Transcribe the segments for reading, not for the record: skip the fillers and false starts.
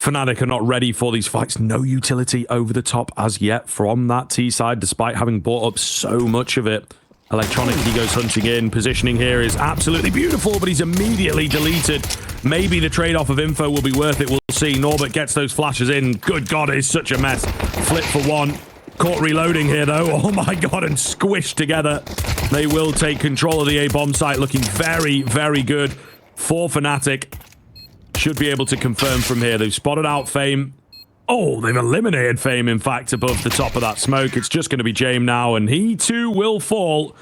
Fnatic are not ready for these fights. No utility over the top as yet from that T side, despite having bought up so much of it. Electronic, he goes hunting in. Positioning here is absolutely beautiful, but he's immediately deleted. Maybe the trade-off of info will be worth it. We'll see. Norbert gets those flashes in. Good God, it is such a mess. Flip for one. Caught reloading here, though. Oh, my God, and squished together. They will take control of the A bomb site. Looking very, very good for Fnatic. Should be able to confirm from here. They've spotted out Fame. Oh, they've eliminated Fame, in fact, above the top of that smoke. It's just going to be James now, and he too will fall.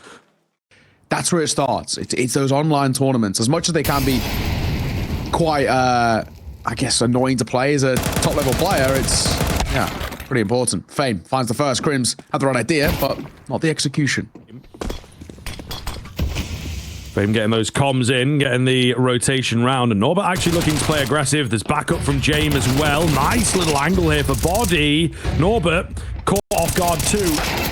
That's where it starts. It's those online tournaments. As much as they can be quite, I guess, annoying to play as a top-level player, it's, yeah, pretty important. Fame finds the first. Crims had the right idea, but not the execution. Fame getting those comms in, getting the rotation round, and Norbert actually looking to play aggressive. There's backup from James as well. Nice little angle here for Body. Norbert caught off guard too.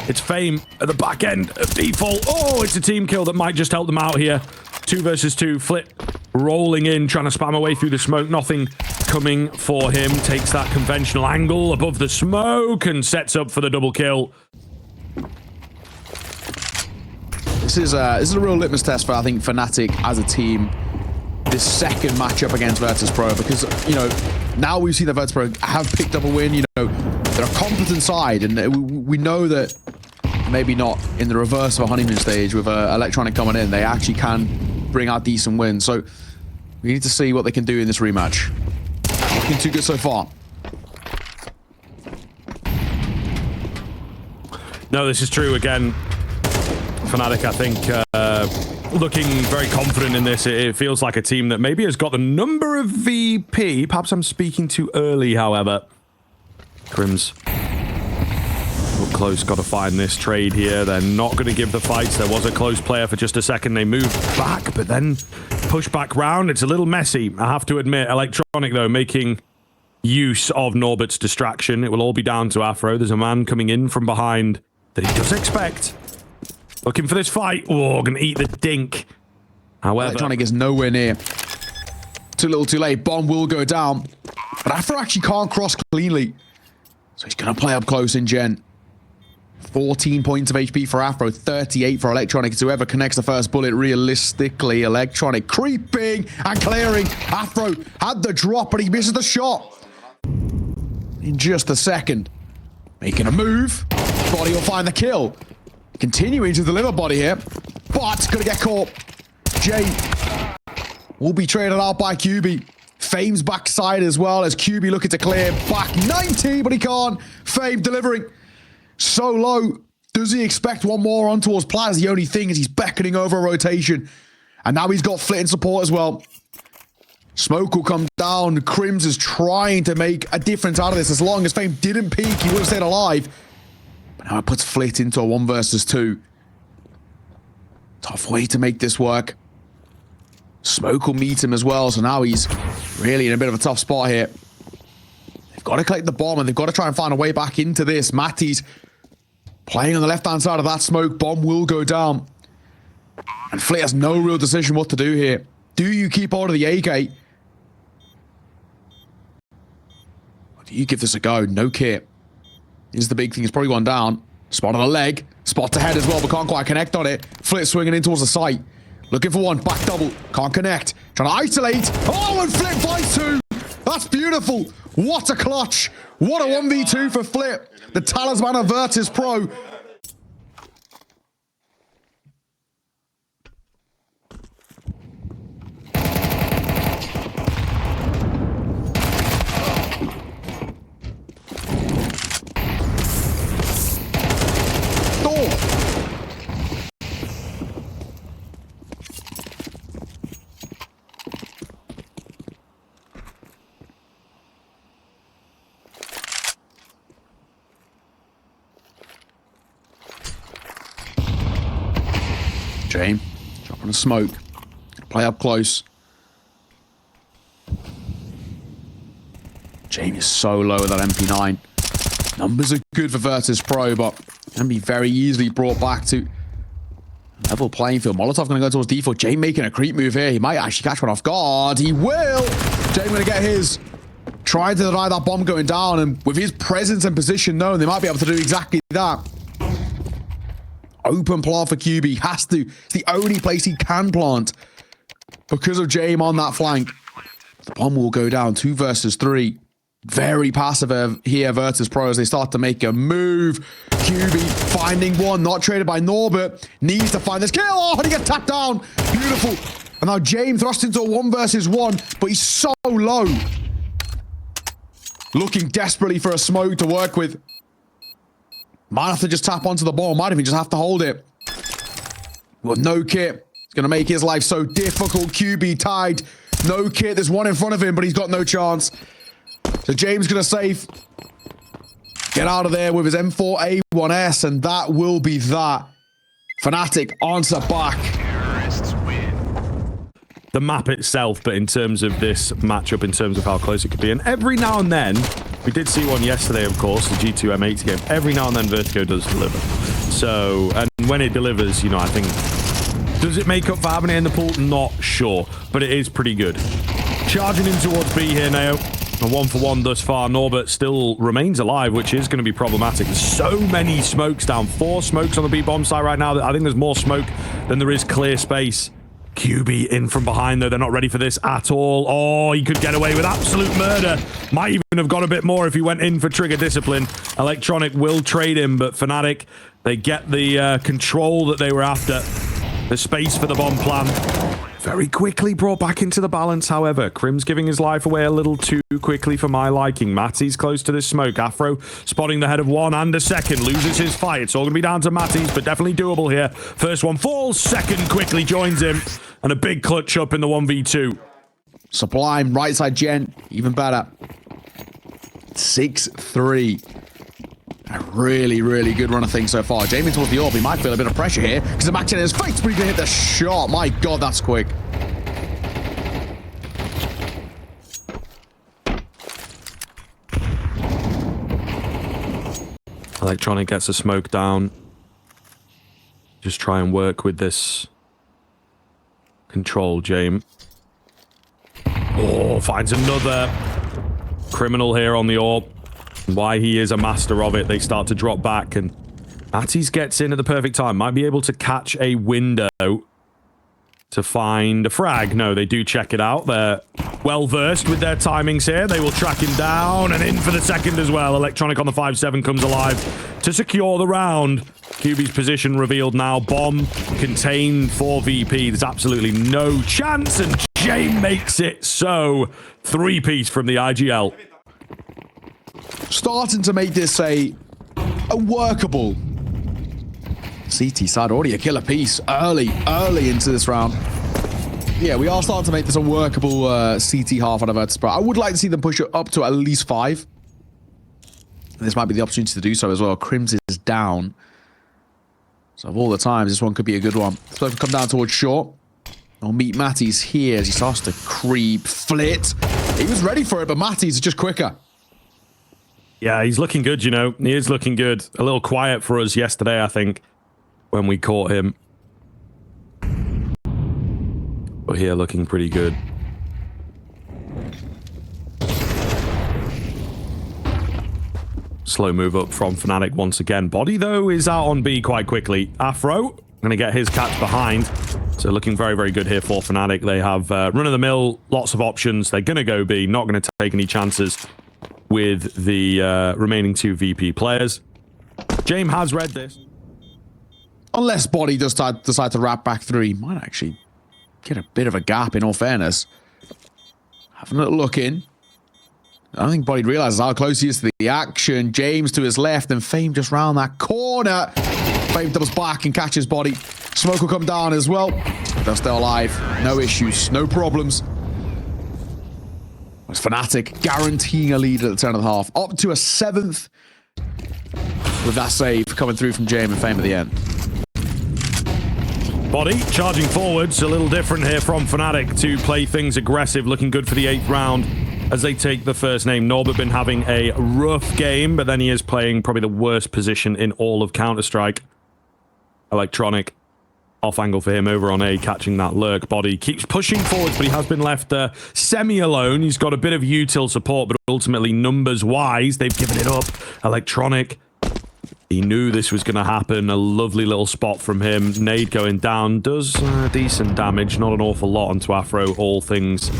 It's Fame at the back end of default. Oh, it's a team kill that might just help them out here. 2 versus 2. Flip rolling in, trying to spam away through the smoke. Nothing coming for him. Takes that conventional angle above the smoke and sets up for the double kill. This is a real litmus test for, I think, Fnatic as a team. This second matchup against Virtus.pro, because, you know, now we've seen that Virtus.pro have picked up a win. You know, they're a competent side, and we know that maybe not in the reverse of a honeymoon stage with Electronic coming in. They actually can bring out decent wins. So we need to see what they can do in this rematch. Looking too good so far. No, this is true again. Fnatic, I think, looking very confident in this. It feels like a team that maybe has got the number of VP. Perhaps I'm speaking too early, however. Crims. Look close, got to find this trade here. They're not going to give the fights. There was a close player for just a second. They moved back, but then push back round. It's a little messy, I have to admit. Electronic, though, making use of Norbert's distraction. It will all be down to Afro. There's a man coming in from behind that he does expect. Looking for this fight. Oh, gonna eat the dink. However, Electronic is nowhere near. Too little, too late. Bomb will go down. But Afro actually can't cross cleanly. So he's gonna play up close in Gen. 14 points of HP for Afro, 38 for Electronic. It's whoever connects the first bullet. Realistically, Electronic creeping and clearing. Afro had the drop, but he misses the shot. In just a second. Making a move. Body will find the kill. Continuing to deliver Body here, but gonna get caught. Jay will be traded out by QB. Fame's backside as well as QB looking to clear back 90, but he can't. Fame delivering so low. Does he expect one more on towards Platters? The only thing is he's beckoning over a rotation, and now he's got Flit in support as well. Smoke will come down. Crims is trying to make a difference out of this. As long as Fame didn't peek, he would have stayed alive. But now it puts Flit into a 1 versus 2. Tough way to make this work. Smoke will meet him as well, so now he's really in a bit of a tough spot here. They've got to collect the bomb, and they've got to try and find a way back into this. Matty's playing on the left-hand side of that smoke. Bomb will go down. And Flit has no real decision what to do here. Do you keep hold of the AK? Or do you give this a go? No kit. Is the big thing. It's probably one down. Spot on the leg. Spot to head as well, but can't quite connect on it. Flit swinging in towards the site. Looking for one. Back double. Can't connect. Trying to isolate. Oh, and Flit finds 2. That's beautiful. What a clutch. What a 1v2 for Flit. The talisman of Virtus.pro. James, dropping a smoke. Play up close. James is so low with that MP9. Numbers are good for Virtus.pro, but can be very easily brought back to level playing field. Molotov going to go towards default. James making a creep move here. He might actually catch one off guard. He will. James going to get his. trying to deny that bomb going down, and with his presence and position known, they might be able to do exactly that. Open plant for QB, has to. It's the only place he can plant because of James on that flank. The bomb will go down, 2 versus 3. Very passive here, Virtus.pro, as they start to make a move. QB finding one, not traded by Norbert. Needs to find this kill. Oh, and he gets tapped down. Beautiful. And now James thrust into a 1 versus 1, but he's so low. Looking desperately for a smoke to work with. Might have to just tap onto the ball. Might even just have to hold it. With no kit. It's going to make his life so difficult. QB tied. No kit. There's one in front of him, but he's got no chance. So James going to save. Get out of there with his M4A1S, and that will be that. fnatic answer back. The map itself, but in terms of this matchup, in terms of how close it could be. And every now and then, we did see one yesterday, of course, the G2 M8 game. Every now and then, Vertigo does deliver. So, and when it delivers, you know, I think, does it make up for having it in the pool? Not sure, but it is pretty good. Charging in towards B here now. A 1-for-1 thus far. Norbert still remains alive, which is going to be problematic. There's so many smokes down. 4 smokes on the B bomb site right now. I think there's more smoke than there is clear space. QB in from behind, though. They're not ready for this at all. Oh, he could get away with absolute murder. Might even have got a bit more if he went in for trigger discipline. Electronic will trade him, but fnatic, they get the control that they were after. The space for the bomb plan. Very quickly brought back into the balance, however. Crim's giving his life away a little too quickly for my liking. Matty's close to this smoke. Afro spotting the head of 1 and a second. Loses his fight. It's all going to be down to Matty's, but definitely doable here. First one falls. Second quickly joins him. And a big clutch up in the 1v2. Sublime, right side gen. Even better. 6-3. A really, really good run of things so far. Jamie towards the AWP. He might feel a bit of pressure here because the match in his face, but he can hit the shot. My God, that's quick. Electronic gets a smoke down. Just try and work with this control, James. Oh, finds another criminal here on the AWP. Why he is a master of it. They start to drop back, and Atties gets in at the perfect time. Might be able to catch a window to find a frag. No, they do check it out. They're well versed with their timings here. They will track him down and in for the second as well. Electronic on the 5-7 comes alive to secure the round. QB's position revealed now. Bomb contained for VP. There's absolutely no chance, and Jay makes it so. 3-piece from the IGL. Starting to make this a workable CT side. Already a killer piece early into this round. Yeah, we are starting to make this a workable CT half out of Virtus.pro. I would like to see them push it up to at least 5. This might be the opportunity to do so as well. Crims is down. So of all the times, this one could be a good one. So come down towards short. I'll meet Matty's here as he starts to creep, flit. He was ready for it, but Matty's is just quicker. Yeah, he's looking good, you know. He is looking good. A little quiet for us yesterday, I think, when we caught him. But here, looking pretty good. Slow move up from fnatic once again. Body, though, is out on B quite quickly. Afro going to get his catch behind. So looking very, very good here for fnatic. They have run-of-the-mill, lots of options. They're going to go B, not going to take any chances with the remaining 2 VP players. James has read this. Unless Body does decide to wrap back 3, might actually get a bit of a gap, in all fairness. Having a little look in. I don't think Body realizes how close he is to the action. James to his left, and Fame just round that corner. Fame doubles back and catches Body. Smoke will come down as well. They're still alive. No issues, no problems. It's fnatic guaranteeing a lead at the turn of the half. Up to a 7th with that save coming through from James and Fame at the end. Body charging forwards. A little different here from fnatic to play things aggressive. Looking good for the 8th round as they take the first name. Norbert been having a rough game, but then he is playing probably the worst position in all of Counter-Strike. Electronic Off angle for him over on A, catching that lurk. Body keeps pushing forwards, but he has been left semi-alone. He's got a bit of util support, but ultimately, numbers-wise, they've given it up. Electronic, he knew this was going to happen. A lovely little spot from him. Nade going down. Does decent damage. Not an awful lot onto Afro, all things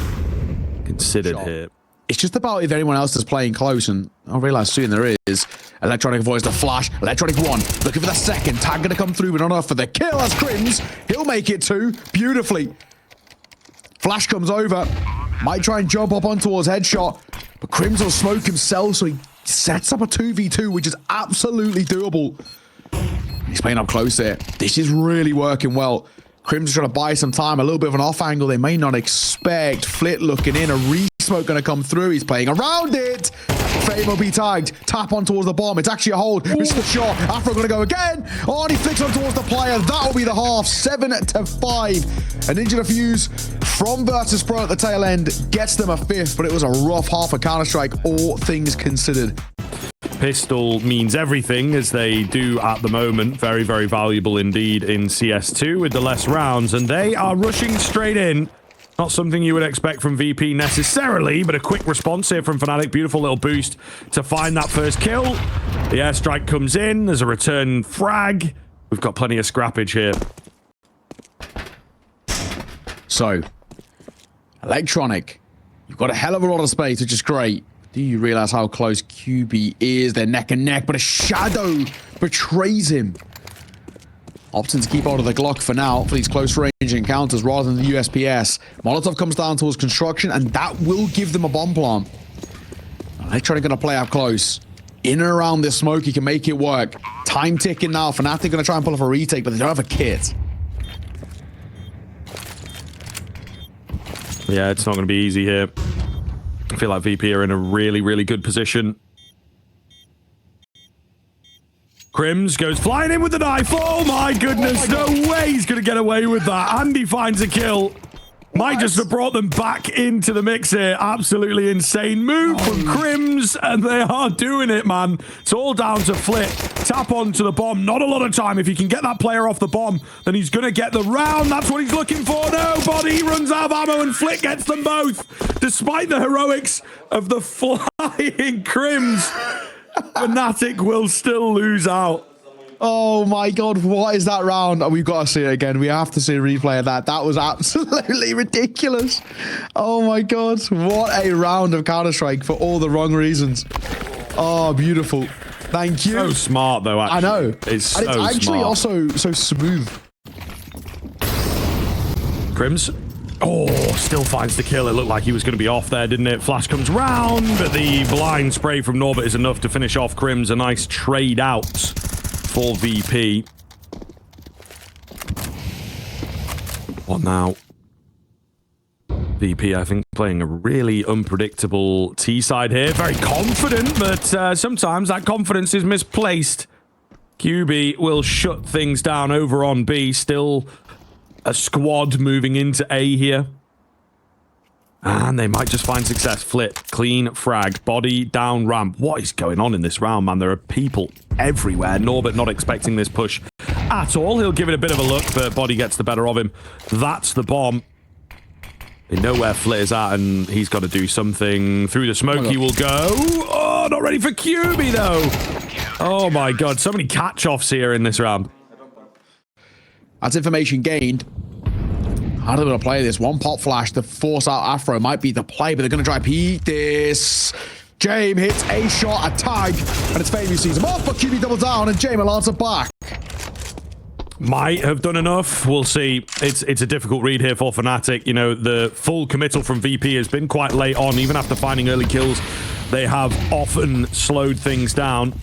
considered here. It's just about if anyone else is playing close, and I'll realize soon there is. Electronic avoids the flash. Electronic 1, looking for the second. Tag gonna come through, but not enough for the kill as Crims. He'll make it 2 beautifully. Flash comes over. Might try and jump up on towards headshot, but Crims will smoke himself, so he sets up a 2v2, which is absolutely doable. He's playing up close there. This is really working well. Crims is trying to buy some time, a little bit of an off angle they may not expect. Flit looking in, a re-smoke going to come through. He's playing around it. Fame will be tagged. Tap on towards the bomb. It's actually a hold. It's the shot. Afro going to go again. Oh, and he flicks on towards the player. That will be the half. 7-5. A Ninja Defuse from Virtus.pro at the tail end gets them a 5th, but it was a rough half of Counter-Strike, all things considered. Pistol means everything, as they do at the moment. Very, very valuable indeed in CS2 with the less rounds, and they are rushing straight in. Not something you would expect from VP necessarily, but a quick response here from fnatic. Beautiful little boost to find that first kill. The airstrike comes in. There's a return frag. We've got plenty of scrappage here. So, Electronic, you've got a hell of a lot of space, which is great. Do you realize how close QB is? They're neck and neck, but a shadow betrays him. Opting to keep hold of the Glock for now for these close range encounters rather than the USPS. Molotov comes down towards construction, and that will give them a bomb plant. Electronic going to play up close. In and around this smoke, he can make it work. Time ticking now. fnatic going to try and pull off a retake, but they don't have a kit. Yeah, it's not going to be easy here. I feel like VP are in a really, really good position. Crims goes flying in with the knife. Oh my goodness, no way he's going to get away with that. Andy finds a kill. Might just have brought them back into the mix here. Absolutely insane move from Crims, and they are doing it, man. It's all down to Flit. Tap onto the bomb. Not a lot of time. If he can get that player off the bomb, then he's going to get the round. That's what he's looking for. Nobody runs out of ammo, and Flit gets them both. Despite the heroics of the flying Crims, fnatic will still lose out. Oh my god, what is that round? We've got to see it again. We have to see a replay of that. That was absolutely ridiculous. Oh my god, what a round of Counter-Strike for all the wrong reasons. Oh, beautiful. Thank you. So smart, though, actually. I know. It's so and it's actually smart. Also so smooth. Crims. Oh, still finds the kill. It looked like he was going to be off there, didn't it? Flash comes round, but the blind spray from Norbert is enough to finish off Crims. A nice trade out for VP. What now? VP, I think, playing a really unpredictable T-side here. Very confident, but sometimes that confidence is misplaced. QB will shut things down over on B. Still a squad moving into A here. And they might just find success. Flit, clean frag, body down ramp. What is going on in this round, man? There are people everywhere. Norbert not expecting this push at all. He'll give it a bit of a look, but body gets the better of him. That's the bomb. They know where Flit is at, and he's got to do something. Through the smoke he will go. Oh, not ready for QB, though. Oh, my God. So many catch-offs here in this round. That's information gained. How do they want to play this? One pop flash to force out Afro might be the play, but they're going to try peek this. Jame hits a shot, a tag, and it's Fame who sees him off, but QB doubles down, and Jame will answer back. Might have done enough. We'll see. It's a difficult read here for fnatic. You know, the full committal from VP has been quite late on. Even after finding early kills, they have often slowed things down.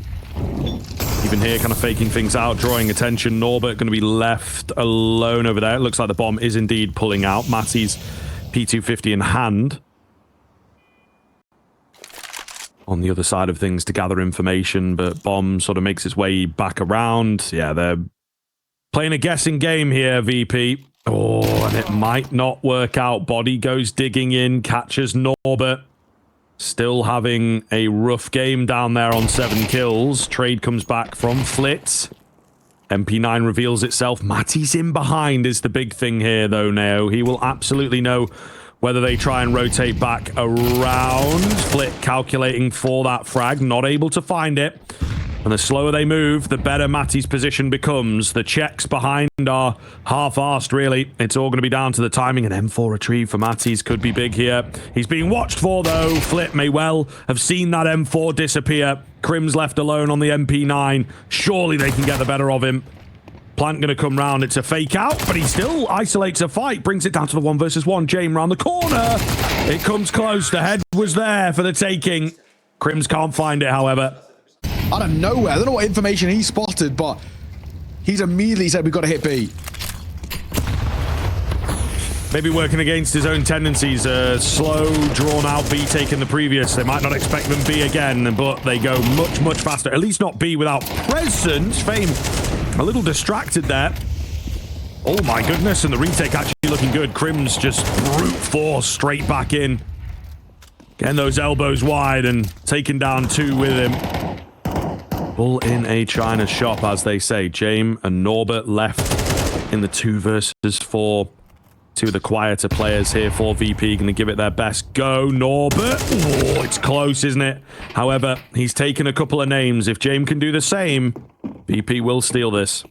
Even here, kind of faking things out, drawing attention. Norbert going to be left alone over there. It looks like the bomb is indeed pulling out. Matty's P250 in hand. On the other side of things to gather information, but bomb sort of makes its way back around. Yeah, they're playing a guessing game here, VP. Oh, and it might not work out. Body goes digging in, catches Norbert. Still having a rough game down there on 7 kills. Trade comes back from Flit. MP9 reveals itself. Matty's in behind is the big thing here, though, now. He will absolutely know whether they try and rotate back around. Flit calculating for that frag, not able to find it. And the slower they move, the better Matty's position becomes. The checks behind are half-arsed, really. It's all going to be down to the timing. An M4 retrieve for Matty's could be big here. He's being watched for, though. Flit may well have seen that M4 disappear. Crim's left alone on the MP9. Surely they can get the better of him. Plant going to come round. It's a fake out, but he still isolates a fight. Brings it down to the 1 versus 1. Jame round the corner. It comes close. The head was there for the taking. Crims can't find it, however. Out of nowhere. I don't know what information he spotted, but he's immediately said we've got to hit B. Maybe working against his own tendencies. Slow, drawn-out B taking the previous. They might not expect them B again, but they go much, much faster. At least not B without presence. Fame a little distracted there. Oh my goodness, and the retake actually looking good. Crim's just brute force straight back in. Getting those elbows wide and taking down 2 with him. Bull in a China shop, as they say. Jame and Norbert left in the 2 versus 4. 2 of the quieter players here for VP. Going to give it their best go. Norbert. Oh, it's close, isn't it? However, he's taken a couple of names. If Jame can do the same, VP will steal this.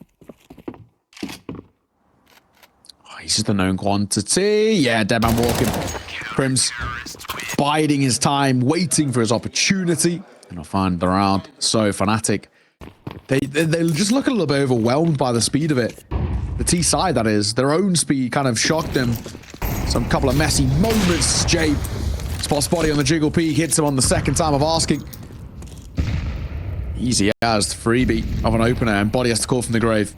Oh, he's just a known quantity. Yeah, Deadman walking. Crim's biding his time, waiting for his opportunity. And I'll find the round. So fnatic, they just look a little bit overwhelmed by the speed of it. The T side, that is. Their own speed kind of shocked them. Some couple of messy moments. Jay spots body on the jiggle peak, hits him on the second time of asking. Easy as the freebie of an opener, and body has to call from the grave.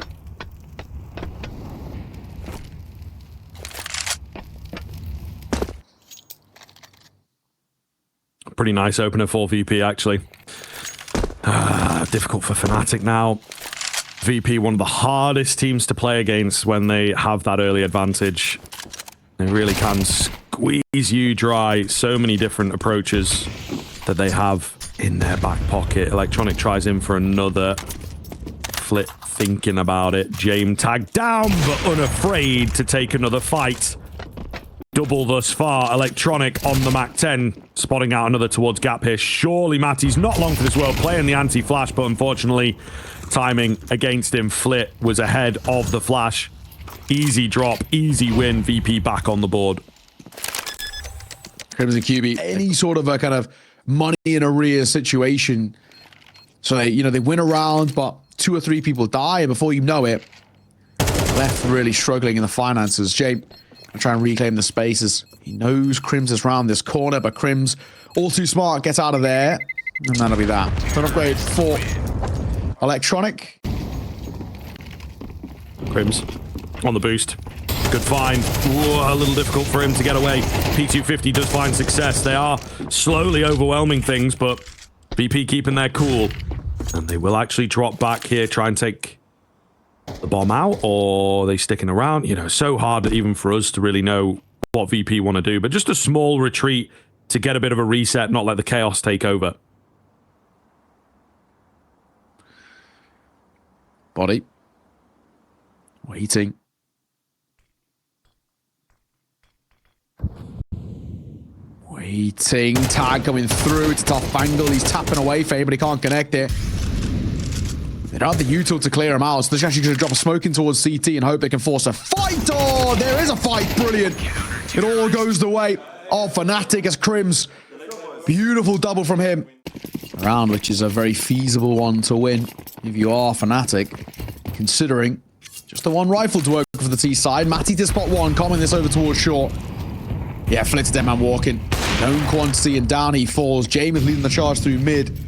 Pretty nice opener for VP, actually. Difficult for fnatic now. VP, one of the hardest teams to play against when they have that early advantage. They really can squeeze you dry. So many different approaches that they have in their back pocket. Electronic tries in for another. Flit thinking about it. Jame tagged down, but unafraid to take another fight. Double thus far. Electronic on the Mac 10. Spotting out another towards gap here. Surely Matty's not long for this world. Playing the anti-flash, but unfortunately, timing against him. Flit was ahead of the flash. Easy drop, easy win. VP back on the board. Crimson QB, any sort of a kind of money in arrears situation. So they, they win a round, but 2 or 3 people die, and before you know it, left really struggling in the finances. Jay try and reclaim the spaces. He knows Crims is round this corner, but Crims, all too smart, gets out of there. And that'll be that. So an upgrade for Electronic. Crims on the boost. Good find. Whoa, a little difficult for him to get away. P250 does find success. They are slowly overwhelming things, but VP keeping their cool. And they will actually drop back here, try and take the bomb out, or are they sticking around? So hard even for us to really know what VP want to do, but just a small retreat to get a bit of a reset, not let the chaos take over. Body. Waiting. Waiting. Tag coming through. It's a tough angle. He's tapping away for him, but he can't connect it. They don't have the util to clear him out, so they're actually going to drop a smoke in towards CT and hope they can force a fight. Oh, there is a fight. Brilliant. It all goes the way of fnatic as Crims. Beautiful double from him. Round, which is a very feasible one to win if you are fnatic, considering just the 1 rifle to work for the T side. Matty to spot 1, coming this over towards short. Yeah, Flit's dead man walking. Known quantity, and down he falls. James leading the charge through mid.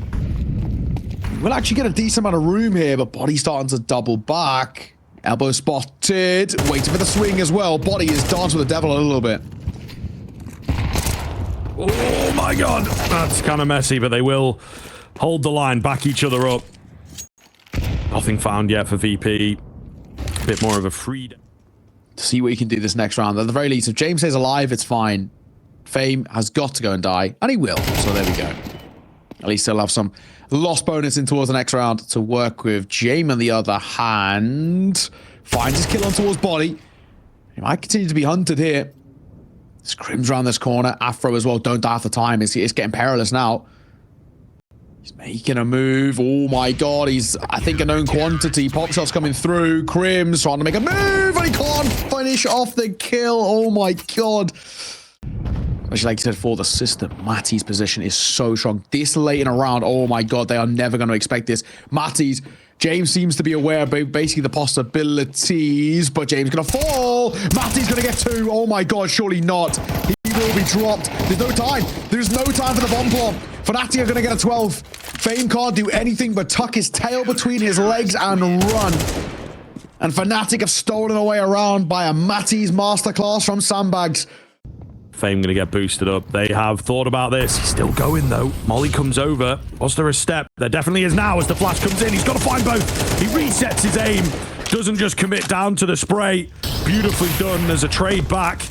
We'll actually get a decent amount of room here, but Body starting to double back. Elbow spotted. Waiting for the swing as well. Body is dancing with the devil a little bit. Oh my god. That's kind of messy, but they will hold the line, back each other up. Nothing found yet for VP. A bit more of a freedom. To see what he can do this next round. At the very least, if James stays alive, it's fine. Fame has got to go and die, and he will. So there we go. At least he'll have some loss bonus in towards the next round to work with. Jame, on the other hand, finds his kill on towards body. He might continue to be hunted here. Scrims around this corner. Afro as well. Don't die for time. It's getting perilous now. He's making a move. Oh my god. He's, I think, a known quantity. Pop shots coming through. Crim's trying to make a move, and he can't finish off the kill. Oh my god. Especially like you said, for the system, Matty's position is so strong. This late in a round, oh my god, they are never going to expect this. Matty's, James seems to be aware of basically the possibilities, but James going to fall. Matty's going to get 2. Oh my god, surely not. He will be dropped. There's no time. There's no time for the bomb plot. fnatic are going to get a 12. Fame can't do anything but tuck his tail between his legs and run. And fnatic have stolen away around by a Matty's masterclass from Sandbags. Fame going to get boosted up. They have thought about this. He's still going, though. Molly comes over. Was there a step? There definitely is now as the flash comes in. He's got to find both. He resets his aim. Doesn't just commit down to the spray. Beautifully done. There's a trade back.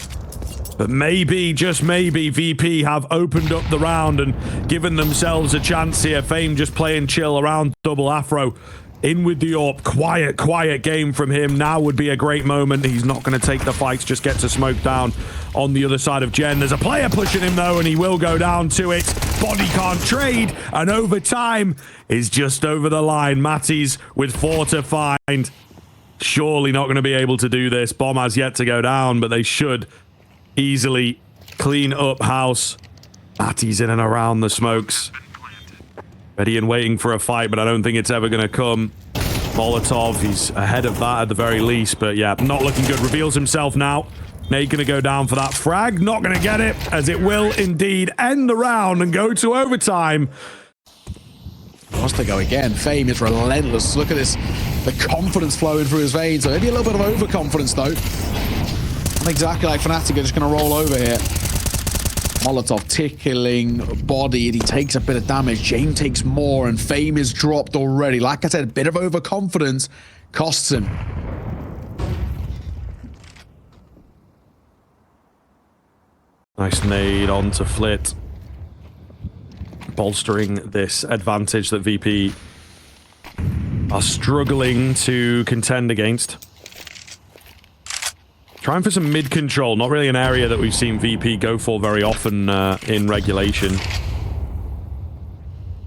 But maybe, just maybe, VP have opened up the round and given themselves a chance here. Fame just playing chill around double Afro. In with the AWP. Quiet game from him. Now would be a great moment. He's not going to take the fights, just get to smoke down on the other side of Gen. There's a player pushing him, though, and he will go down to it. Body can't trade, and overtime is just over the line. Matty's with 4 to find. Surely not going to be able to do this. Bomb has yet to go down, but they should easily clean up house. Matty's in and around the smokes. Ready and waiting for a fight, but I don't think it's ever going to come. Molotov, he's ahead of that at the very least, but yeah, not looking good. Reveals himself now. Nate going to go down for that frag. Not going to get it, as it will indeed end the round and go to overtime. Wants to go again. Fame is relentless. Look at this. The confidence flowing through his veins. So maybe a little bit of overconfidence, though. Not exactly like fnatic are just going to roll over here. Molotov tickling body, and he takes a bit of damage. James takes more, and Fame is dropped already. Like I said, a bit of overconfidence costs him. Nice nade onto Flit. Bolstering this advantage that VP are struggling to contend against. Trying for some mid control, not really an area that we've seen VP go for very often in regulation.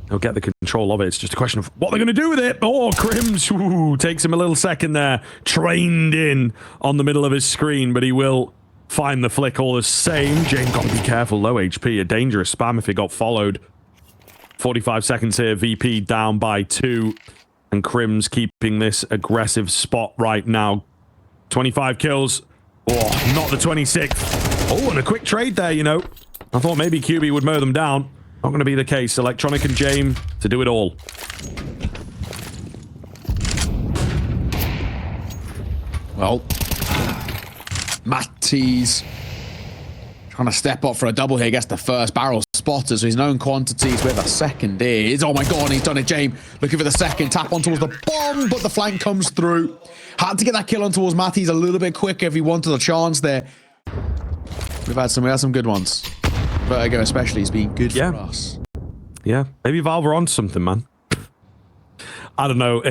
He'll get the control of it. It's just a question of what they're going to do with it. Oh, Crims takes him a little second there. Trained in on the middle of his screen, but he will find the flick all the same. Jane got to be careful. Low HP, a dangerous spam if it got followed. 45 seconds here. VP down by 2. And Crims keeping this aggressive spot right now. 25 kills. Oh, not the 26th. Oh, and a quick trade there, you know. I thought maybe QB would mow them down. Not going to be the case. Electronic and Jame to do it all. Well, Matty's trying to step up for a double here. Gets the first barrel spotted, so he's known quantities where the second is. Oh my god, he's done it, Jame. Looking for the second. Tap on towards the bomb, but the flank comes through. Had to get that kill on towards Matty's a little bit quicker if he wanted a chance there. We had some good ones. Vertigo especially has been good for us. Yeah, maybe Valve are on something, man. I don't know.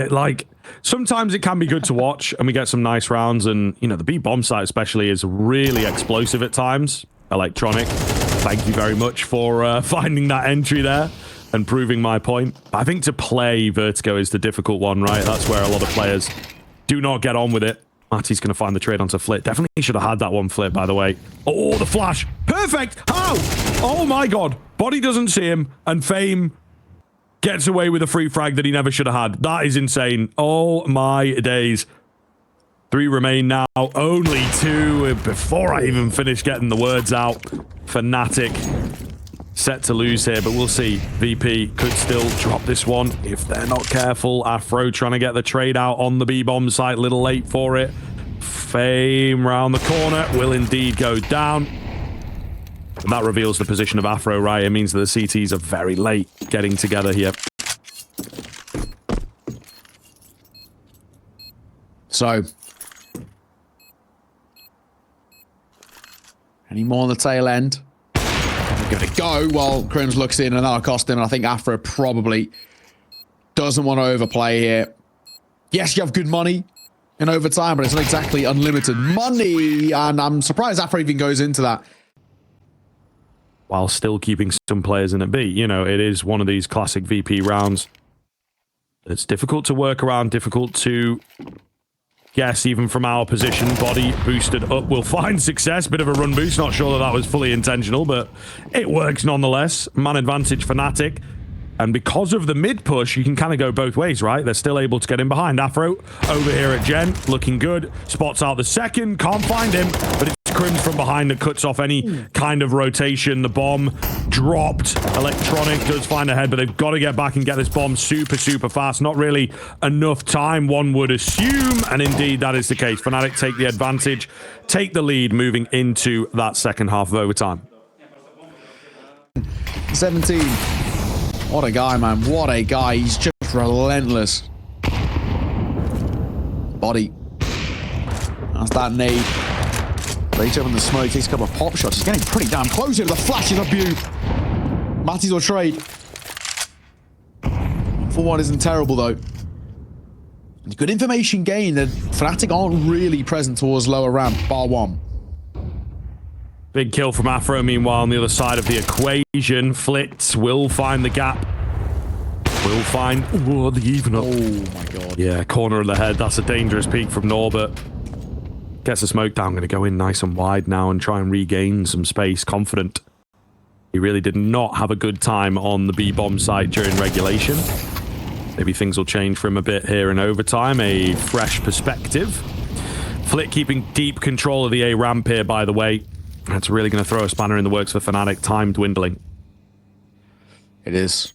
Sometimes it can be good to watch, and we get some nice rounds, and, you know, the B-bomb site especially is really explosive at times. Electronic, thank you very much for finding that entry there and proving my point. I think to play Vertigo is the difficult one, right? That's where a lot of players do not get on with it. Matty's going to find the trade onto Flit. Definitely should have had that one, Flit, by the way. Oh, the flash. Perfect. How? Oh, my God. Body doesn't see him, and Fame gets away with a free frag that he never should have had. That is insane. Oh, my days. 3 remain now. Only 2 before I even finish getting the words out. fnatic set to lose here, but we'll see. VP could still drop this one if they're not careful. Afro trying to get the trade out on the B-bomb site. Little late for it. Fame round the corner will indeed go down. And that reveals the position of Afro, right? It means that the CTs are very late getting together here. So, any more on the tail end? Give it a go while Crims looks in, and that'll cost him. And I think Afro probably doesn't want to overplay here. Yes, you have good money in overtime, but it's not exactly unlimited money. And I'm surprised Afro even goes into that. While still keeping some players in a beat. You know, it is one of these classic VP rounds. It's difficult to work around, difficult to guess even from our position. Body boosted up will find success. Bit of a run boost. Not sure that that was fully intentional, but it works nonetheless. Man advantage fnatic. And because of the mid push, you can kind of go both ways, right? They're still able to get in behind. Afro over here at Gen, looking good. Spots out the second, can't find him, but it's Crims from behind that cuts off any kind of rotation. The bomb dropped. Electronic does find a head, but they've got to get back and get this bomb super, super fast. Not really enough time, one would assume, and indeed that is the case. Fnatic take the advantage, take the lead moving into that second half of overtime. 17. What a guy, man. What a guy. He's just relentless. Body. That's that nade. Later in the smoke, takes a couple of pop shots. He's getting pretty damn close here. The flash is a beaut. Matties will trade. 4-1 isn't terrible, though. Good information gained that Fnatic aren't really present towards lower ramp, bar one. Big kill from Afro. Meanwhile, on the other side of the equation, Flitz will find the gap. Will find the even up. Oh my god. Yeah, corner of the head. That's a dangerous peek from Norbert. Gets the smoke down. Going to go in nice and wide now and try and regain some space. Confident. He really did not have a good time on the B-bomb site during regulation. Maybe things will change for him a bit here in overtime. A fresh perspective. Flit keeping deep control of the A ramp here, by the way. That's really going to throw a spanner in the works for Fnatic. Time dwindling. It is.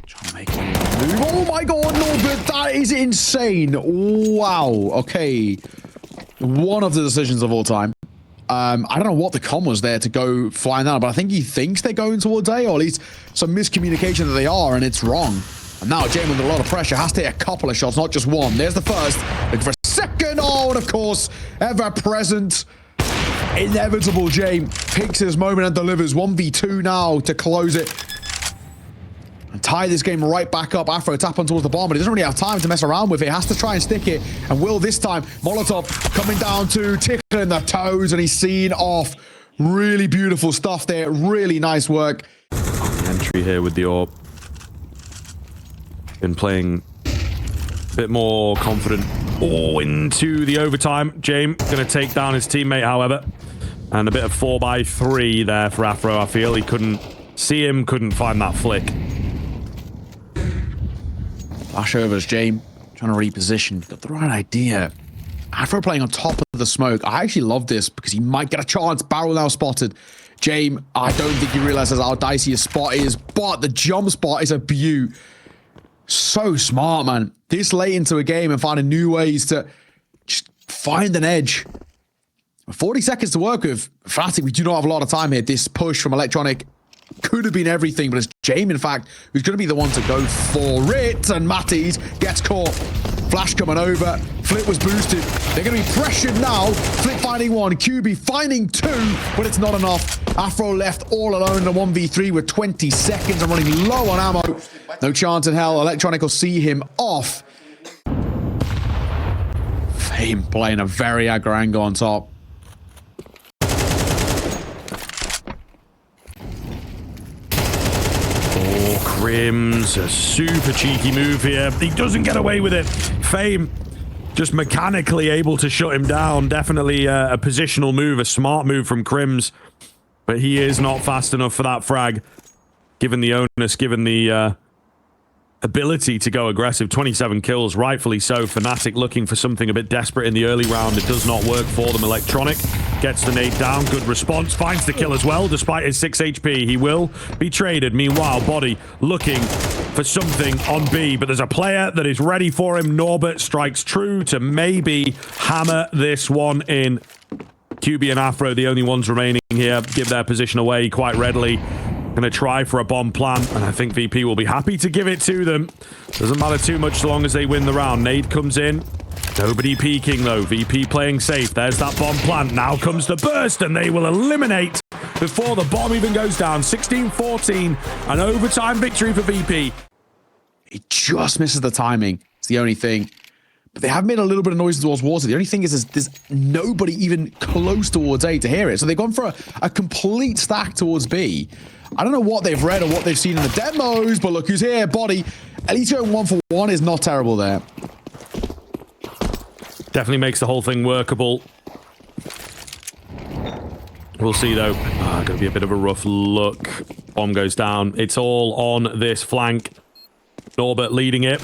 Trying to make a move. Oh my god, Norbert, that is insane. Wow. Okay. One of the decisions of all time. I don't know what the com was there to go flying down, but I think he thinks they're going towards A, or at least some miscommunication that they are, and it's wrong. And now Jay under a lot of pressure has to hit a couple of shots, not just one. There's the first. Looking for a second. Oh, and of course, ever present. Inevitable. Jay picks his moment and delivers. 1v2 now to close it and tie this game right back up. Afro tap on towards the bomb, but he doesn't really have time to mess around with it. He has to try and stick it, and will this time. Molotov coming down to tickling the toes, and he's seen off. Really beautiful stuff there. Really nice work. Entry here with the orb. Been playing a bit more confident. Oh, into the overtime. James going to take down his teammate, however. And a bit of 4x3 there for Afro, I feel. He couldn't see him, couldn't find that flick. Flash overs, James. Trying to reposition. Got the right idea. Afro playing on top of the smoke. I actually love this because he might get a chance. Barrel now spotted. James, I don't think he realizes how dicey his spot is, but the jump spot is a beaut. So smart, man. This late into a game and finding new ways to just find an edge. 40 seconds to work with. Fnatic, we do not have a lot of time here. This push from Electronic could have been everything, but it's James, in fact, who's going to be the one to go for it. And Matties gets caught. Flash coming over. Flit was boosted. They're going to be pressured now. Flit finding one. QB finding two, but it's not enough. Afro left all alone in a 1v3 with 20 seconds and running low on ammo. No chance in hell. Electronic will see him off. Fame playing a very aggro angle on top. Crims, a super cheeky move here. He doesn't get away with it. Fame just mechanically able to shut him down. Definitely a positional move, a smart move from Crims. But he is not fast enough for that frag. Given the onus, given the ability to go aggressive. 27 kills, rightfully so. Fnatic looking for something a bit desperate in the early round. It does not work for them. Electronic gets the nade down. Good response. Finds the kill as well, despite his 6 HP. He will be traded. Meanwhile, Body looking for something on B, but there's a player that is ready for him. Norbert strikes true to maybe hammer this one in. QB and Afro, the only ones remaining here, give their position away quite readily. Going to try for a bomb plant, and I think VP will be happy to give it to them. Doesn't matter too much so long as they win the round. Nade comes in. Nobody peeking, though. VP playing safe. There's that bomb plant. Now comes the burst, and they will eliminate before the bomb even goes down. 16-14, an overtime victory for VP. It just misses the timing. It's the only thing. But they have made a little bit of noise towards water. The only thing is there's nobody even close towards A to hear it. So they've gone for a complete stack towards B. I don't know what they've read or what they've seen in the demos, but look who's here. Body. At least going 1-for-1 is not terrible there. Definitely makes the whole thing workable. We'll see, though. Going to be a bit of a rough look. Bomb goes down. It's all on this flank. Norbert leading it.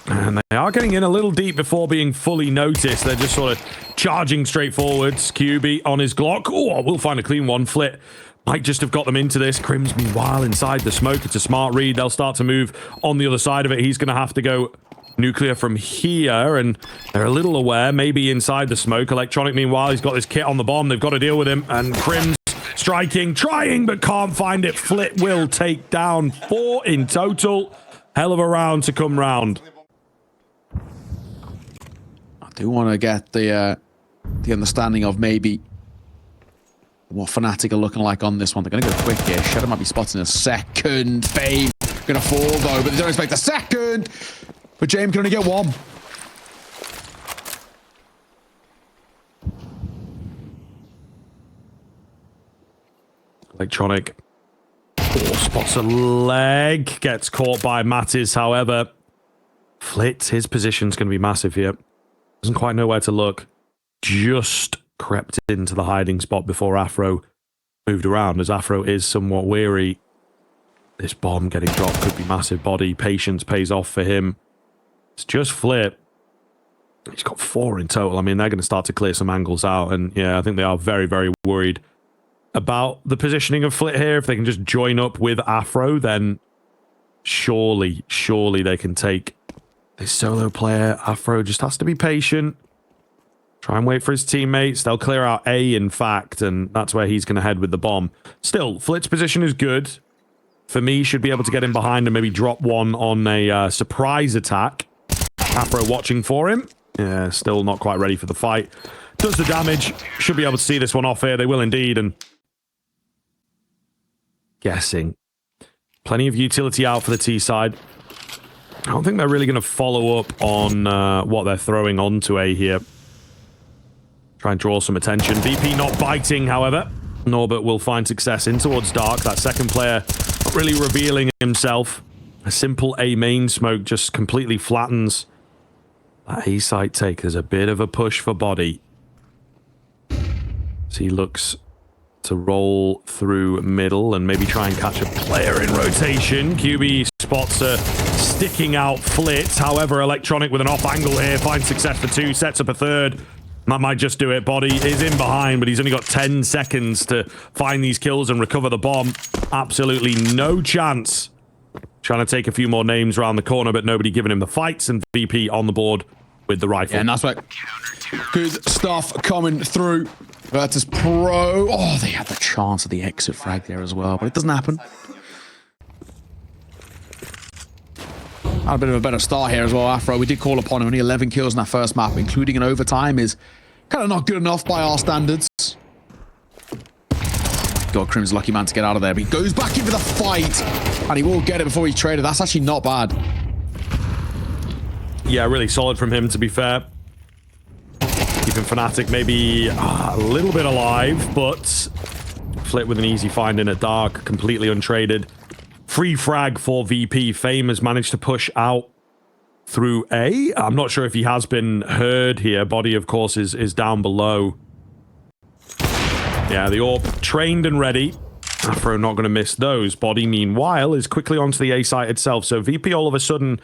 And they are getting in a little deep before being fully noticed. They're just sort of charging straight forwards. QB on his Glock. Oh, we'll find a clean one. Flit might just have got them into this. Crims, meanwhile, inside the smoke. It's a smart read. They'll start to move on the other side of it. He's going to have to go nuclear from here, and they're a little aware, maybe inside the smoke. Electronic, meanwhile, he's got this kit on the bomb. They've got to deal with him, and Crims striking, trying, but can't find it. Flit will take down 4 in total. Hell of a round to come round. I do want to get the understanding of maybe what Fnatic are looking like on this one. They're going to go quick here. Shadow might be spotted in a second. Fame going to fall, though, but they don't expect a second. But James can only get one. Electronic. Spots a leg. Gets caught by Mattis, however. Flit, his position's going to be massive here. Doesn't quite know where to look. Just crept into the hiding spot before Afro moved around, as Afro is somewhat weary. This bomb getting dropped could be massive. Body patience pays off for him. It's just Flit. He's got 4 in total. I mean, they're going to start to clear some angles out. And yeah, I think they are very, very worried about the positioning of Flit here. If they can just join up with Afro, then surely they can take this solo player. Afro just has to be patient. Try and wait for his teammates. They'll clear out A, in fact, and that's where he's going to head with the bomb. Still, Flit's position is good. For me, should be able to get in behind and maybe drop one on a surprise attack. Afro watching for him. Yeah, still not quite ready for the fight. Does the damage. Should be able to see this one off here. They will indeed. And guessing. Plenty of utility out for the T side. I don't think they're really going to follow up on what they're throwing onto A here. Try and draw some attention. VP not biting, however. Norbert will find success in towards Dark. That second player not really revealing himself. A simple A main smoke just completely flattens that A site take. There's a bit of a push for Body. So he looks to roll through middle and maybe try and catch a player in rotation. QB spots a sticking out Flit. However, Electronic with an off angle here finds success for 2, sets up a third. That might just do it. Body is in behind, but he's only got 10 seconds to find these kills and recover the bomb. Absolutely no chance. Trying to take a few more names around the corner, but nobody giving him the fights, and VP on the board with the rifle. Yeah, and that's what good stuff coming through. Virtus.pro. Oh, they had the chance of the exit frag there as well, but it doesn't happen. Had a bit of a better start here as well, Afro. We did call upon him. Only 11 kills in that first map, including an overtime, is kind of not good enough by our standards. God, Crim's lucky man to get out of there, but he goes back in for the fight, and he will get it before he's traded. That's actually not bad. Yeah, really solid from him, to be fair. Keeping Fnatic maybe a little bit alive, but Flit with an easy find in at Dark, completely untraded. Free frag for VP. Fame has managed to push out through A. I'm not sure if he has been heard here. Body, of course, is down below. Yeah, the AWP trained and ready. Afro not going to miss those. Body, meanwhile, is quickly onto the A site itself. So VP all of a sudden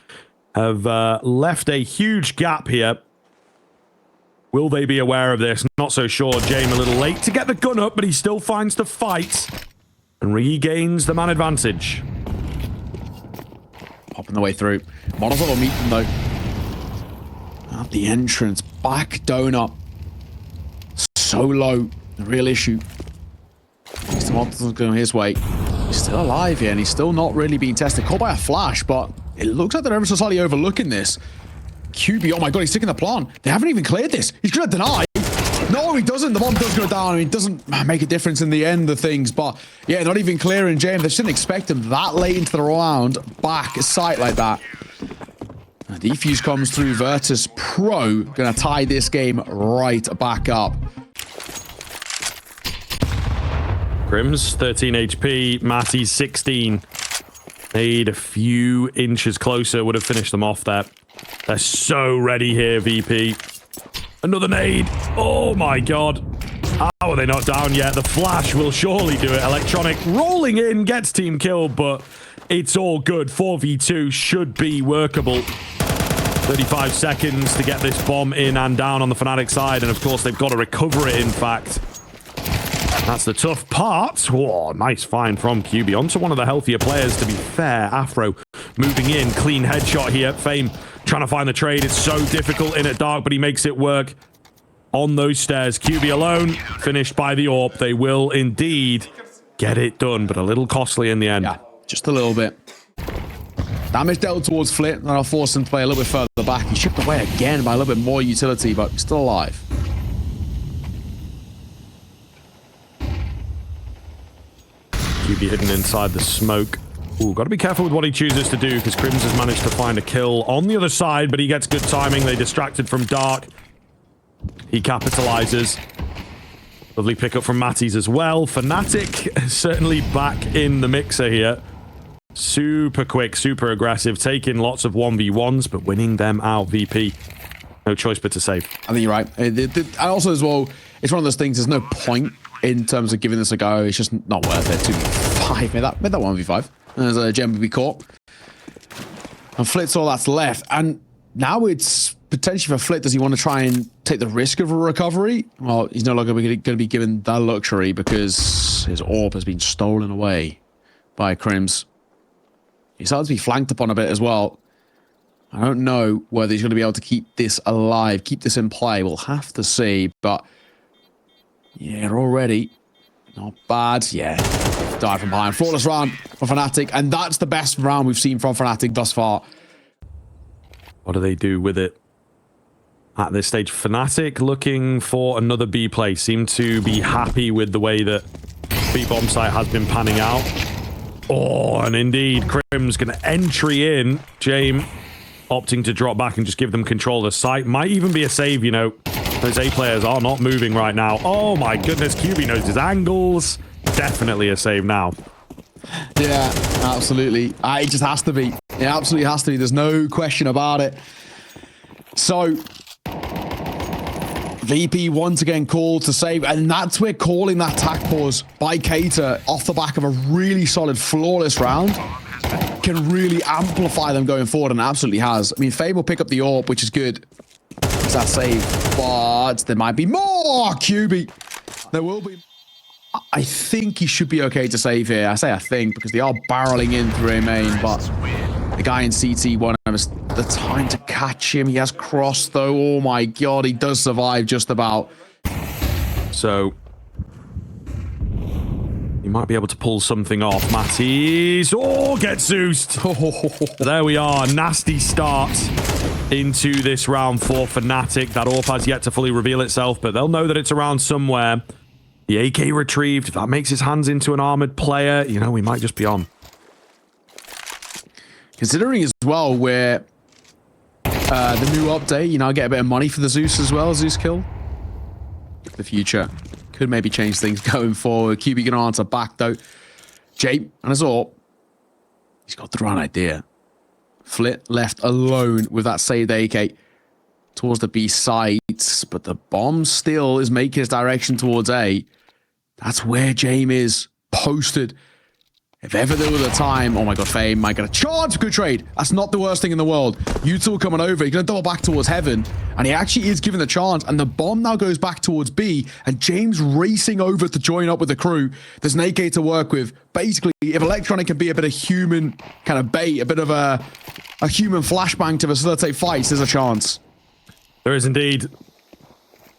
have left a huge gap here. Will they be aware of this? Not so sure. James a little late to get the gun up, but he still finds the fight and regains the man advantage. Popping the way through. Models will meet them, though. At the entrance. Back donut. So low. The real issue. Mr. Monster's going his way. He's still alive here, and he's still not really being tested. Caught by a flash, but it looks like they're ever so slightly overlooking this. QB, oh my god, he's taking the plant. They haven't even cleared this. He's going to deny. No, he doesn't. The bomb does go down. I mean, it doesn't make a difference in the end of things. But yeah, not even clearing James. They shouldn't expect him that late into the round back sight like that. Defuse comes through. Virtus.pro going to tie this game right back up. Crims, 13 HP. Matty's 16. Made a few inches closer. Would have finished them off there. They're so ready here, VP. Another nade. Oh my god. How are they not down yet? The flash will surely do it. Electronic rolling in, gets team killed, but it's all good. 4v2 should be workable. 35 seconds to get this bomb in and down on the Fnatic side, and of course they've got to recover it, in fact. That's the tough part. Oh, nice find from QB. Onto one of the healthier players, to be fair. Afro moving in. Clean headshot here. Fame trying to find the trade. It's so difficult in at dark, but he makes it work on those stairs. QB alone, finished by the AWP. They will indeed get it done, but a little costly in the end. Yeah, just a little bit. Damage dealt towards Flit, and I'll force him to play a little bit further back. He chipped away again by a little bit more utility, but still alive. QB hidden inside the smoke. Ooh, got to be careful with what he chooses to do, because Crims has managed to find a kill on the other side, but he gets good timing. They distracted from dark. He capitalizes. Lovely pickup from Matties as well. fnatic certainly back in the mixer here. Super quick, super aggressive, taking lots of 1v1s, but winning them out, VP. No choice but to save. I think you're right. And also as well, it's one of those things, there's no point in terms of giving this a go. It's just not worth it. 2v5, made that 1v5. There's a gem to be caught. And Flit's all that's left. And now it's potentially for Flit. Does he want to try and take the risk of a recovery? Well, he's no longer going to be given that luxury because his AWP has been stolen away by Crims. He starts to be flanked upon a bit as well. I don't know whether he's going to be able to keep this alive, keep this in play. We'll have to see, but yeah, already not bad. Yeah, died from behind. Flawless round for fnatic, and that's the best round we've seen from fnatic thus far. What do they do with it at this stage? fnatic looking for another B play. Seem to be happy with the way that B bomb site has been panning out. Oh, and indeed, Crims going to entry in. James opting to drop back and just give them control of the site. Might even be a save, you know. Those A players are not moving right now. Oh my goodness, QB knows his angles. Definitely a save now. Yeah, absolutely. It just has to be. It absolutely has to be. There's no question about it. So, VP once again called to save, and that's where calling that tack pause by Cater off the back of a really solid, flawless round can really amplify them going forward, and absolutely has. I mean, Fabe will pick up the AWP, which is good. It's that save, but there might be more. QB. There will be. I think he should be okay to save here. I say I think because they are barreling in through a main, but the guy in CT won't have the time to catch him. He has crossed though. Oh my god, he does survive just about. So he might be able to pull something off. Matties. Oh, gets Zeused. There we are. Nasty start into this round for fnatic. That AWP has yet to fully reveal itself, but they'll know that it's around somewhere. The AK retrieved. If that makes his hands into an armored player, you know, we might just be on. Considering as well where the new update, you know, I get a bit of money for the Zeus as well, Zeus kill. The future could maybe change things going forward. QB gonna answer back though. Jay and his AWP, he's got the right idea. Flit left alone with that saved AK towards the B sides, but the bomb still is making his direction towards A. That's where James is posted. If ever there was a time, oh my god, Fame might get a charge. Good trade. That's not the worst thing in the world. U2 coming over. He's going to double back towards Heaven, and he actually is given the chance, and the bomb now goes back towards B, and James racing over to join up with the crew. There's an AK to work with. Basically, if Electronic can be a bit of human kind of bait, a bit of a human flashbang to facilitate fights, there's a chance. There is indeed.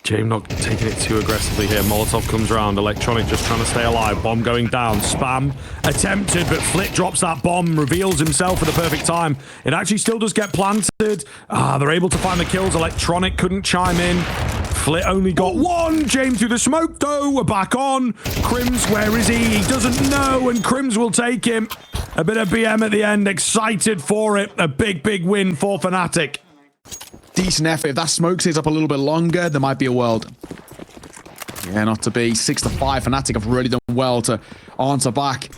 James not taking it too aggressively here. Molotov comes around. Electronic just trying to stay alive. Bomb going down. Spam attempted, but Flit drops that bomb, reveals himself at the perfect time. It actually still does get planted. They're able to find the kills. Electronic couldn't chime in. Flit only got one. James through the smoke, though. We're back on. Crims, where is he? He doesn't know, and Crims will take him. A bit of BM at the end. Excited for it. A big, big win for fnatic. Decent effort. If that smoke stays up a little bit longer, there might be a world. Yeah, not to be. 6-5. fnatic have really done well to answer back.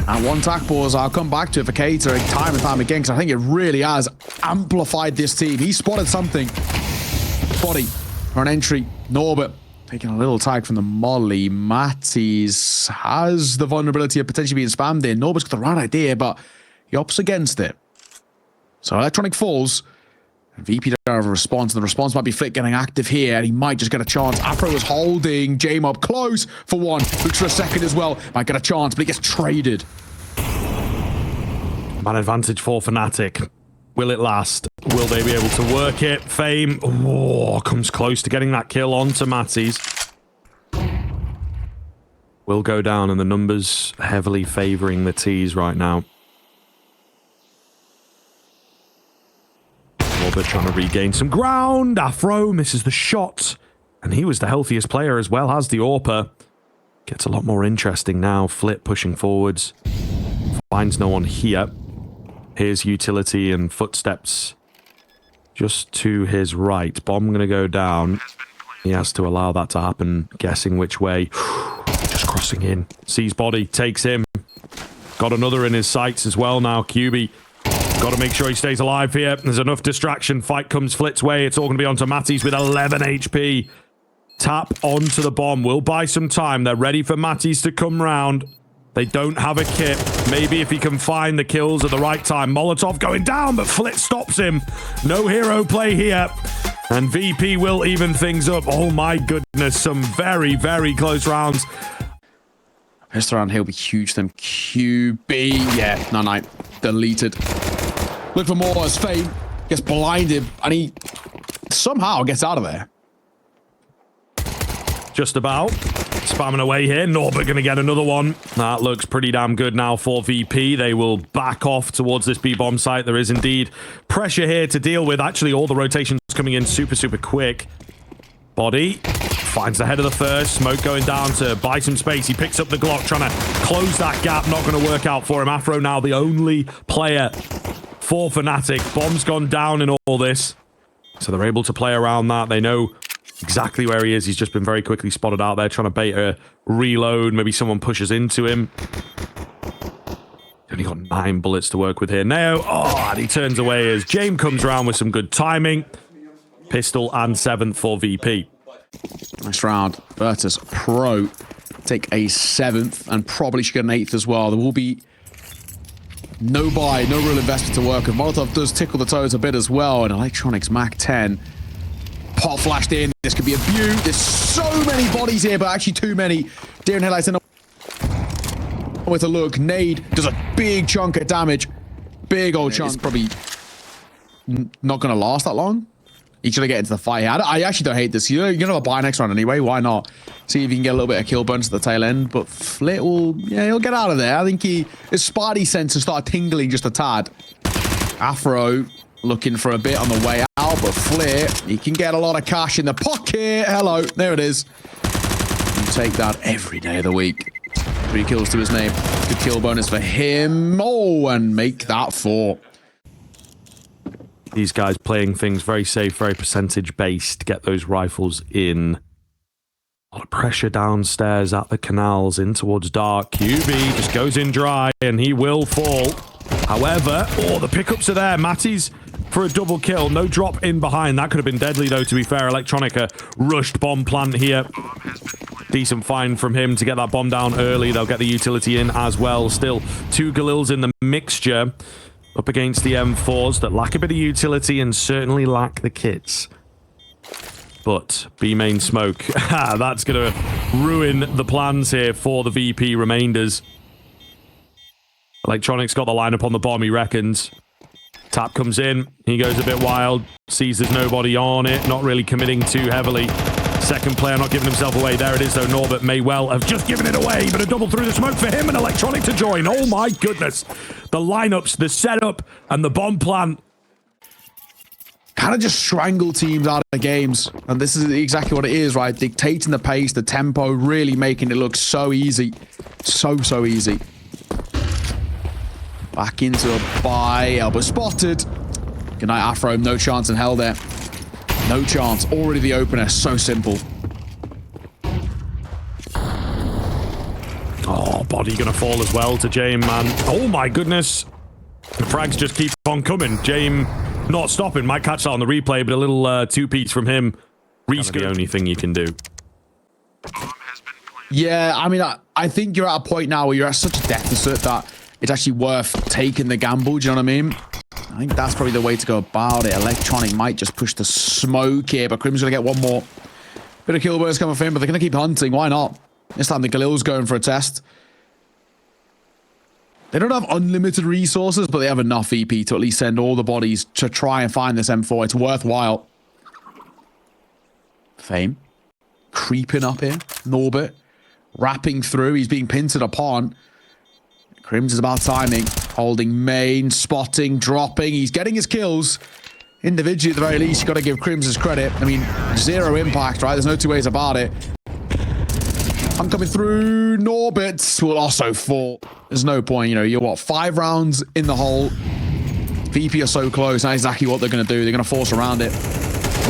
And one tack pause, I'll come back to it for Cater time and time again, because I think it really has amplified this team. He spotted something. Body for an entry. Norbert taking a little tag from the molly. Matties has the vulnerability of potentially being spammed in. Norbert's got the right idea, but he opts against it. So Electronic falls. And VP don't have a response, and the response might be Flick getting active here, and he might just get a chance. Afro is holding Jame up close for one. Looks for a second as well. Might get a chance, but he gets traded. Man advantage for fnatic. Will it last? Will they be able to work it? Fame comes close to getting that kill onto Matties. Will go down, and the numbers heavily favoring the T's right now. Norbert trying to regain some ground. Afro misses the shot, and he was the healthiest player as well as the AWPer. Gets a lot more interesting now. Flip pushing forwards. Finds no one here. Here's utility and footsteps just to his right. Bomb going to go down. He has to allow that to happen. Guessing which way. Just crossing in. Sees body. Takes him. Got another in his sights as well now. QB. Got to make sure he stays alive here. There's enough distraction. Fight comes Flit's way. It's all going to be onto Matties with 11 HP. Tap onto the bomb. Will buy some time. They're ready for Matties to come round. They don't have a kit. Maybe if he can find the kills at the right time. Molotov going down, but Flit stops him. No hero play here. And VP will even things up. Oh my goodness. Some very, very close rounds. This round here will be huge for them. QB. Yeah, no. Deleted. Look for more as Fame gets blinded, and he somehow gets out of there. Just about. Spamming away here. Norbert going to get another one. That looks pretty damn good now for VP. They will back off towards this B-bomb site. There is indeed pressure here to deal with. Actually, all the rotations coming in super, super quick. Body finds the head of the first. Smoke going down to buy some space. He picks up the Glock, trying to close that gap. Not going to work out for him. Afro now the only player for fnatic. Bomb's gone down in all this. So they're able to play around that. They know exactly where he is. He's just been very quickly spotted out there, trying to bait a reload. Maybe someone pushes into him. Only got 9 bullets to work with here. Now, and he turns away as James comes around with some good timing. Pistol and 7th for VP. Nice round. Virtus.pro take a 7th and probably should get an 8th as well. There will be no buy, no real investment to work with. Molotov does tickle the toes a bit as well. And Electronics Mac 10. Pot flashed in. This could be a beaut. There's so many bodies here, but actually too many. Deer and headlights in with a look. Nade does a big chunk of damage. Big old chunk. It's probably not going to last that long. He's going to get into the fight here. I actually don't hate this. You're going to have a buy next round anyway. Why not? See if you can get a little bit of kill bonus at the tail end. But Flit will, yeah, he'll get out of there. I think his Spidey senses start tingling just a tad. Afro looking for a bit on the way out, but Flit, he can get a lot of cash in the pocket. Hello, there it is. You take that every day of the week. 3 kills to his name. Good kill bonus for him. Oh, and make that 4. These guys playing things very safe, very percentage-based. Get those rifles in. A lot of pressure downstairs at the canals, in towards dark. QB just goes in dry, and he will fall. However, the pickups are there. Matties for a double kill. No drop in behind. That could have been deadly, though, to be fair. Electronica rushed bomb plant here. Decent find from him to get that bomb down early. They'll get the utility in as well. Still 2 Galils in the mixture. Up against the M4s that lack a bit of utility and certainly lack the kits. But B-main smoke. That's going to ruin the plans here for the VP remainders. Electronics got the lineup on the bomb, he reckons. Tap comes in. He goes a bit wild. Sees there's nobody on it. Not really committing too heavily. Second player not giving himself away. There it is, though. Norbert may well have just given it away, but a double through the smoke for him and Electronic to join. Oh, my goodness. The lineups, the setup, and the bomb plant. kind of just strangle teams out of games. And this is exactly what it is, right? Dictating the pace, the tempo, really making it look so easy. So easy. Back into a buy. Elbow spotted. Good night, Afro. No chance in hell there. No chance. Already the opener. So simple. Oh, body gonna fall as well to Jame, man. Oh my goodness. The frags just keep on coming. Jame not stopping. Might catch that on the replay, but a little two-piece from him. Reese, the only thing you can do. Yeah, I mean, I think you're at a point now where you're at such a deficit that it's actually worth taking the gamble. Do you know what I mean? I think that's probably the way to go about it. Electronic might just push the smoke here, but Crim's going to get one more. Bit of kill burst coming for him, but they're going to keep hunting. Why not? This time the Galil's going for a test. They don't have unlimited resources, but they have enough EP to at least send all the bodies to try and find this M4. It's worthwhile. Fame. Creeping up here. Norbert. Wrapping through. He's being pinted upon. Crims is about timing. Holding main. Spotting. Dropping. He's getting his kills. Individually, at the very least, you've got to give Crims his credit. I mean, 0 impact, right? There's no two ways about it. I'm coming through. Norbert will also fall. There's no point, you know, you're what, 5 rounds in the hole. VP are so close. That's exactly what they're going to do. They're going to force around it.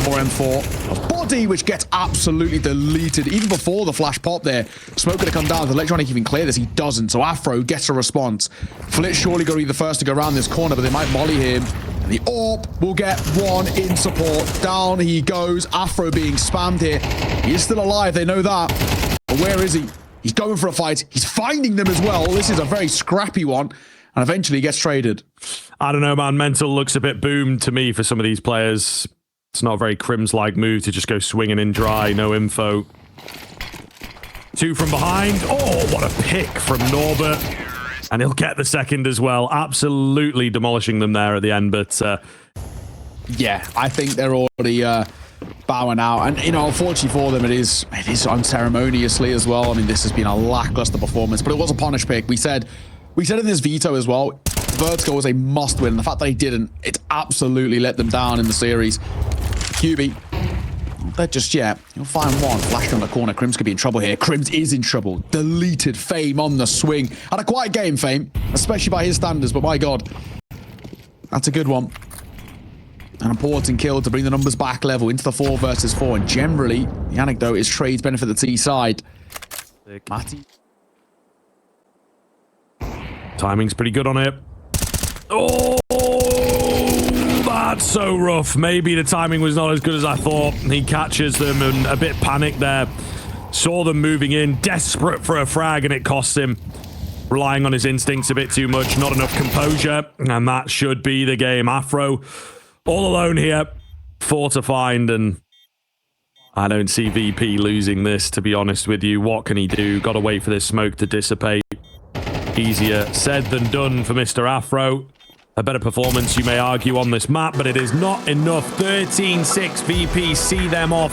More M4. A body which gets absolutely deleted. Even before the flash pop there. Smoke going to come down. Does Electronic even clear this? He doesn't. So Afro gets a response. Flitz surely going to be the first to go around this corner, but they might molly him. And the AWP will get one in support. Down he goes. Afro being spammed here. He is still alive. They know that. But where is he? He's going for a fight. He's finding them as well. This is a very scrappy one. And eventually gets traded. I don't know, man. Mental looks a bit boomed to me for some of these players. It's not a very Crims-like move to just go swinging in dry. No info. 2 from behind. Oh, what a pick from Norbert. And he'll get the second as well. Absolutely demolishing them there at the end. But yeah, I think they're already bowing out. And, you know, unfortunately for them, it is unceremoniously as well. I mean, this has been a lackluster performance, but it was a punish pick. We said in this veto as well, Virtus.pro was a must win. The fact that he didn't, it absolutely let them down in the series. QB, they're just, yeah, you'll find one. Flashed on the corner. Crims could be in trouble here. Crims is in trouble. Deleted. Fame on the swing. Had a quiet game, Fame, especially by his standards, but my God, that's a good one. An important kill to bring the numbers back level into the 4 versus 4. And generally, the anecdote is trades benefit the T side. Matty. timing's pretty good on it. Oh, that's so rough. Maybe the timing was not as good as I thought. He catches them and a bit panicked there. Saw them moving in, desperate for a frag, and it costs him. Relying on his instincts a bit too much, not enough composure, and that should be the game. Afro, all alone here, 4 to find, and I don't see VP losing this, to be honest with you. What can he do? Got to wait for this smoke to dissipate. Easier said than done for Mr. Afro. A better performance, you may argue, on this map, but it is not enough. 13-6 VP, see them off.